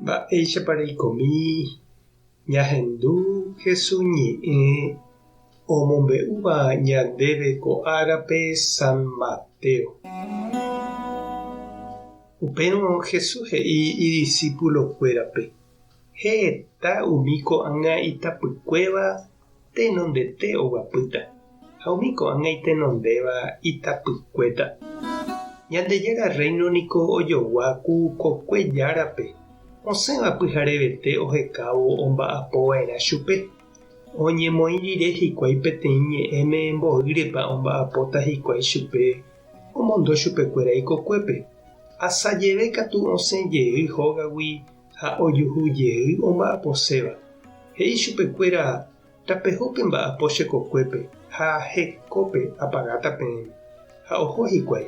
Mba'éichapa reikomi ñahendu Jesús ñe'ẽ omombe'úva ñandéve ko árape San Mateo. Upérõ Jesús he'i idiscípulokuérape: heta umi ko'ág̃a itapykuéva tenondete oguapýta, ha umi ko'ág̃a itenondéva itapykuéta. Ñandejára reino niko ojoguáku kokue járape. Osẽva pyharevete ohekávo omba'apova'erã chupe. Oñemoĩ rire hikuái peteĩ ñe'ẽme mbo'ýrepa omba'apóta hikuái chupe omondo chupekuéra ikokuépe. Asajeve katu osẽjey hógagui ha ojuhujey omba'aposéva. He'i chupekuéra: tapehópe mba'apo chekokuépe ha hekópe apagáta peẽme. Ha oho hikuái.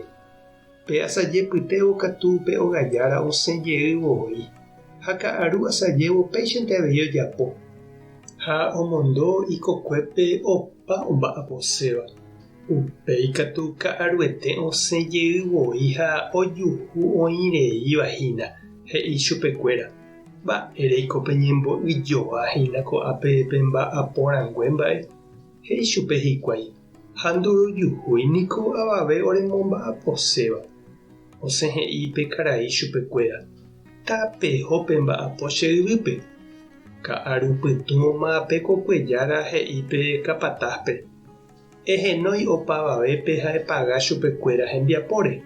Pe asajepytévo katu pe ogajára osẽjeývoi. Ha ka'aru asajévo péichante avei ojapo. Ha omondo ikokuépe opa omba'aposéva. Upéi katu ka'aruete osẽjeývoi ha ojuhu oĩreívahína, he'i chupekuéra. Mba'éreiko peñembo'yjoahína ko'ápe pe mba'aporãngue mba'e. He'i chupe hikuái: ha ndorojuhúiniko avave oremomba'aposéva. Osẽ he'i pe karai chupekuéra: tapehópe mba'apo che yvýpe. Ka'arupytũma pe kokuejára he'i pe kapatázpe: ehenói opavavépe ha epaga chupekuéra hembiapóre.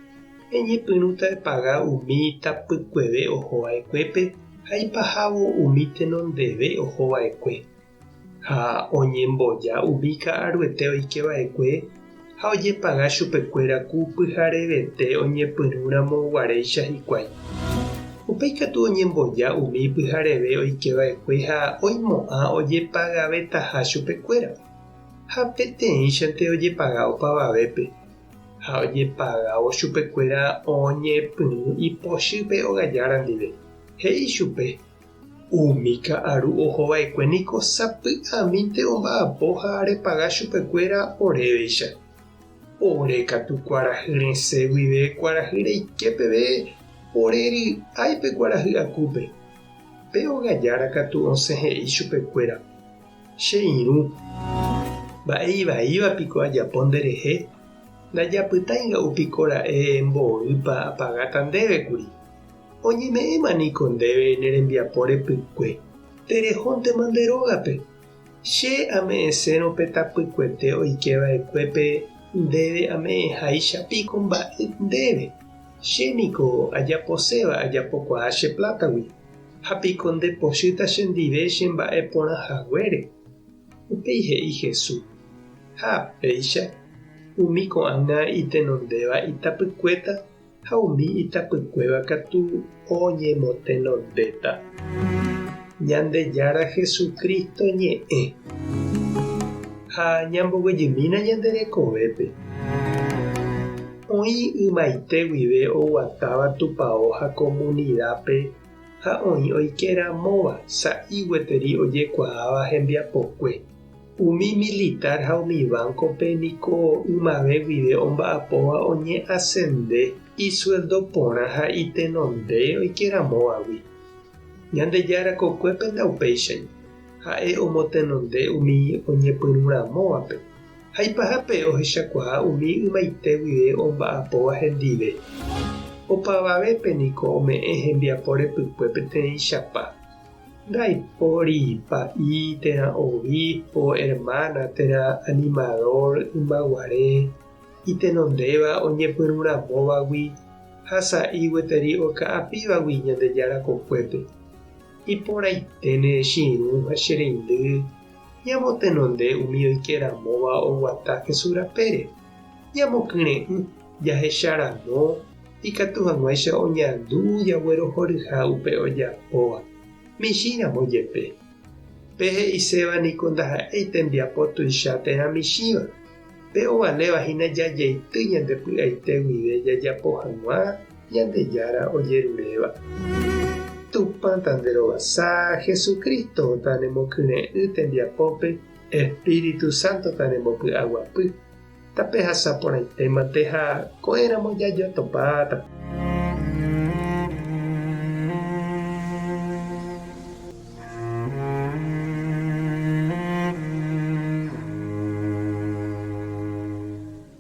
Eñepyrũta epaga umi tapykueve ohova'ekuépe ha ipahávo umi tenondeve ohova'ekue. Ha oñemboja umi ka'aruete oikeva'ekue ha ojepaga chupekuéra ku pyharevete oñepyrũramoguaréicha hikuái. Upéi katu oñemboja umi pyhareve oikeva'ekue ha oimo'ã ojepagavetaha chupekuéra. Ha peteĩchante ojepaga opavavépe. Ha ojepagávo chupekuéra oñepyrũ ipochýpe ogajára ndive. He'i chupe: umi ka'aru ohova'ekue niko sapy'amínte omba'apo ha repaga chupekuéra oréveicha. Ore katu kuarahy resẽ guive kuarahy reike peve ore ry'áipe kuarahy akúpe. Pe ogajára katu osẽ he'i chupekuéra: che irũ, mba'eivaívapiko ajapo nderehe. Ndajapytãinga'upiko ra'e mboýpa apagáta ndévekuri. Oñeme'ẽmaniko ndéve nerembiapo repykue. Terehóntema nde rógape. Che ame'ẽsérõ pe tapykuete oikeva'ekuépe ndéve ame'ẽháichapiko mba'e ndéve. Chéniko ajaposéva ajapokuaa che plátagui. Hapiko ndepochýta chendive che mba'e porãhaguére. Upéi he'i Jesús: ha péicha umi ko'ág̃a itenondéva itapykuéta ha umi itapykuéva katu oñemotenondéta. Ñandejára Jesukristo ñe'ẽ ha ñamboguejymína ñande rekovépe. Oĩ ymaite guive oguatáva tupão ha comunidápe ha oĩ oikeramóva sa'i gueteri ojekuaáva hembiapokue. Umi militar ha umi bancope niko ymave guive omba'apóva oñe'asende isueldo porã ha itenonde oikeramóvagui. Ñandejára kokuépe ndaupéichai. Ha'e omotenonde umi oñepyrũramóvape. Ha ipahápe ohechakuaa umi ymaite guive omba'apóva hendive. Opavavépe niko ome'ẽ hembiapo repykue peteĩ chapa. Ndaipóri pa'i térã obispo, hermana térã animador ymbaguare itenondéva oñepyrũramóvagui ha sa'i gueteri oka'apívagui Ñandejára kokuépe. Iporãiténe chiru ha chereindy ñamotenonde umi oikeramóva oguata Jesús rapére. Ñamokyre'ỹ jahecharamo ikatu hag̃uáicha oñandu jaguerohoryha upe ojapóva. Michĩramo jepe. Pe he'iséva niko ndaha'éi tembiapo tuicha térã michĩva. Pe ovalevahína jajeity ñandepy'aite guive jajapo hag̃ua Ñandejára ojeruréva. Tupãta nde rovasa Jesukristo-ta nemokyre'ỹ tembiapópe, Espíritu Santo-ta nembopy'aguapy. Tape hasapórãitémante ha ko'ẽramo jajotopáta.